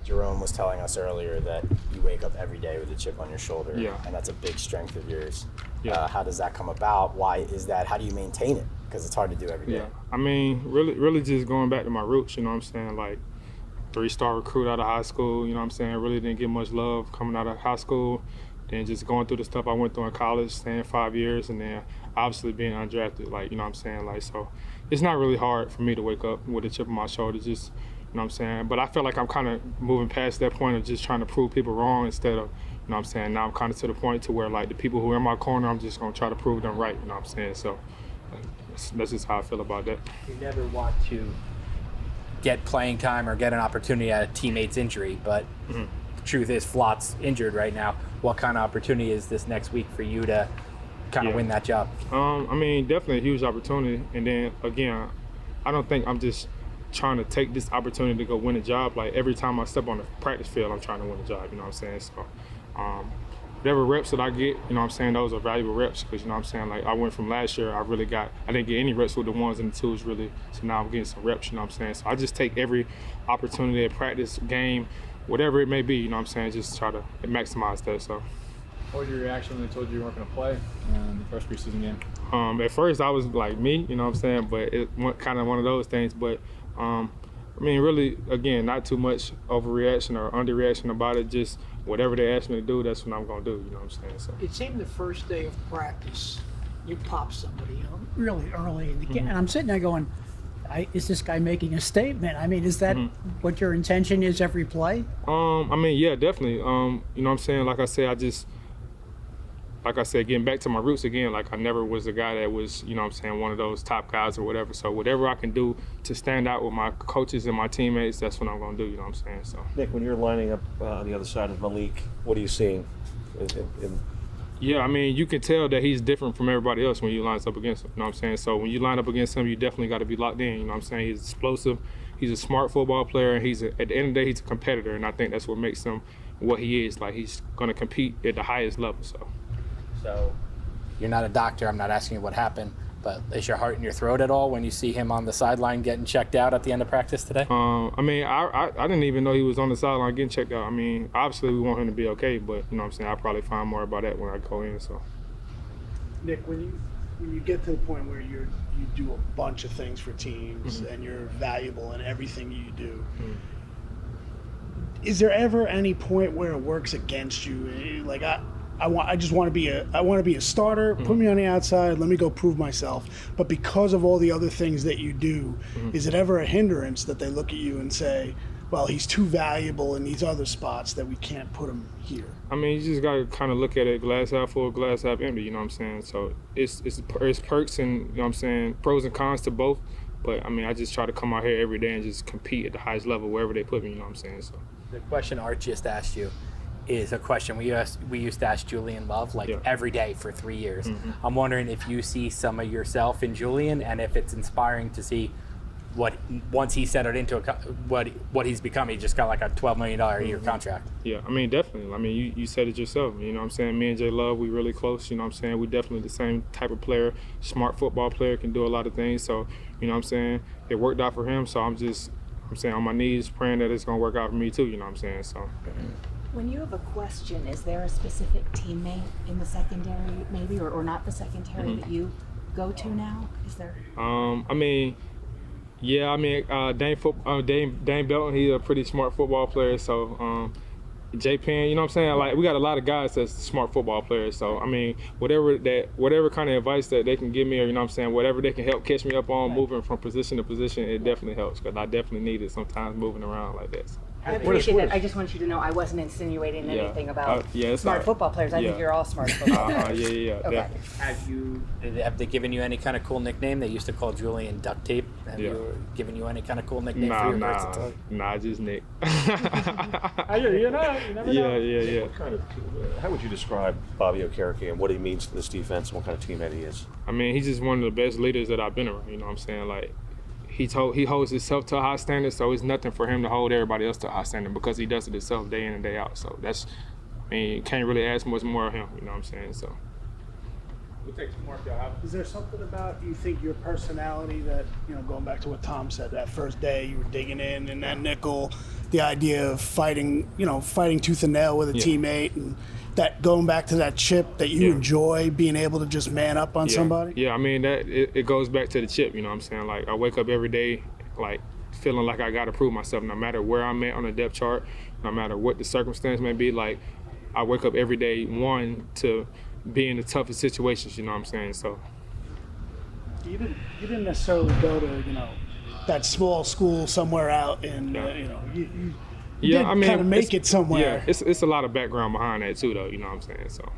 Jerome was telling us earlier that you wake up every day with a chip on your shoulder, and that's a big strength of yours. How does that come about? Why is that? How do you maintain it? Because it's hard to do every day. Yeah, I mean, really just going back to my roots, you know what I'm saying? Like, 3-star recruit out of high school, you know what I'm saying? Really didn't get much love coming out of high school. Then just going through the stuff I went through in college, staying 5 years, and then obviously being undrafted, like, you know what I'm saying? Like, so it's not really hard for me to wake up with a chip on my shoulder, just, you know what I'm saying? But I feel like I'm kind of moving past that point of just trying to prove people wrong instead of, you know what I'm saying? Now I'm kind of to the point to where, like, the people who are in my corner, I'm just going to try to prove them right, you know what I'm saying? So that's just how I feel about that. You never want to get playing time or get an opportunity at a teammate's injury, but the truth is Flott's injured right now. What kind of opportunity is this next week for you to kind of win that job? I mean, definitely a huge opportunity. And then, again, I don't think I'm just trying to take this opportunity to go win a job. Like, every time I step on the practice field, I'm trying to win a job, you know what I'm saying? So whatever reps that I get, you know what I'm saying, those are valuable reps because, you know what I'm saying, like, I went from last year, I didn't get any reps with the ones and the twos really, so now I'm getting some reps, you know what I'm saying? So I just take every opportunity at practice, game, whatever it may be, you know what I'm saying, just try to maximize that, so. What was your reaction when they told you weren't going to play in the first preseason game? At first I was like me, you know what I'm saying, but it kind of one of those things, but I mean, really, again, not too much overreaction or underreaction about it, just whatever they ask me to do, that's what I'm going to do, you know what I'm saying? So. It seemed the first day of practice, you popped somebody really early in the game, and I'm sitting there going, is this guy making a statement? I mean, is that what your intention is every play? I mean, yeah, definitely. You know what I'm saying? Like I said, getting back to my roots again, like I never was a guy that was, you know what I'm saying, one of those top guys or whatever. So whatever I can do to stand out with my coaches and my teammates, that's what I'm going to do, you know what I'm saying? So. Nick, when you're lining up on the other side of Malik, what are you seeing? Yeah, I mean, you can tell that he's different from everybody else when you line up against him, you know what I'm saying? So when you line up against him, you definitely got to be locked in, you know what I'm saying? He's explosive, he's a smart football player, and at the end of the day, he's a competitor, and I think that's what makes him what he is. Like, he's going to compete at the highest level, so. So you're not a doctor, I'm not asking you what happened, but is your heart in your throat at all when you see him on the sideline getting checked out at the end of practice today? I mean, I didn't even know he was on the sideline getting checked out. I mean, obviously we want him to be okay, but, you know what I'm saying, I'll probably find more about that when I go in, so. Nick, when you get to the point where you do a bunch of things for teams and you're valuable in everything you do, is there ever any point where it works against you? Like, I just want to be a starter. Put me on the outside. Let me go prove myself. But because of all the other things that you do, is it ever a hindrance that they look at you and say, "Well, he's too valuable in these other spots that we can't put him here"? I mean, you just got to kind of look at it glass half full, glass half empty. You know what I'm saying? So it's perks and, you know what I'm saying, pros and cons to both. But I mean, I just try to come out here every day and just compete at the highest level wherever they put me. You know what I'm saying? So the question Art just asked you is a question we used to ask Julian Love every day for 3 years. I'm wondering if you see some of yourself in Julian and if it's inspiring to see what once he settled into what he's become. He just got like a $12 million a year contract. Yeah, I mean, definitely. I mean, you said it yourself. You know what I'm saying? Me and Jay Love, we really close. You know what I'm saying? We definitely the same type of player, smart football player, can do a lot of things. So, you know what I'm saying? It worked out for him. So I'm saying on my knees praying that it's going to work out for me too. You know what I'm saying? So. When you have a question, is there a specific teammate in the secondary, maybe, or not the secondary that you go to now? Is there? I mean, yeah. I mean, Dane Belton, he's a pretty smart football player. So, J Penn, you know what I'm saying? Like, we got a lot of guys that's smart football players. So, I mean, whatever kind of advice that they can give me, or, you know what I'm saying, whatever they can help catch me up on moving from position to position, it definitely helps because I definitely need it sometimes moving around like that. So. I appreciate that. I just want you to know I wasn't insinuating anything about smart football players. I think you're all smart football players. Okay. Have they given you any kind of cool nickname? They used to call Julian duct tape. Have you given you any kind of cool nickname for your versatility? Nah, just Nick. You never know. Yeah. How would you describe Bobby Okereke and what he means to this defense and what kind of teammate he is? I mean, he's just one of the best leaders that I've been around. You know what I'm saying? Like, he holds himself to a high standard, so it's nothing for him to hold everybody else to a high standard because he does it himself day in and day out. So that's, I mean, you can't really ask much more of him, you know what I'm saying? So. We'll take some more if y'all have Is there something about you think your personality that, going back to what Tom said, that first day you were digging in that nickel, the idea of fighting tooth and nail with a teammate, and that going back to that chip that you enjoy being able to just man up on somebody? Yeah, I mean, that it goes back to the chip, you know what I'm saying? Like, I wake up every day, like, feeling like I got to prove myself no matter where I'm at on the depth chart, no matter what the circumstance may be. Like, I wake up every day, one, to be in the toughest situations, you know what I'm saying? So you didn't necessarily go to that small school somewhere out in you did kind of make it somewhere. Yeah, it's a lot of background behind that too, though, you know what I'm saying? So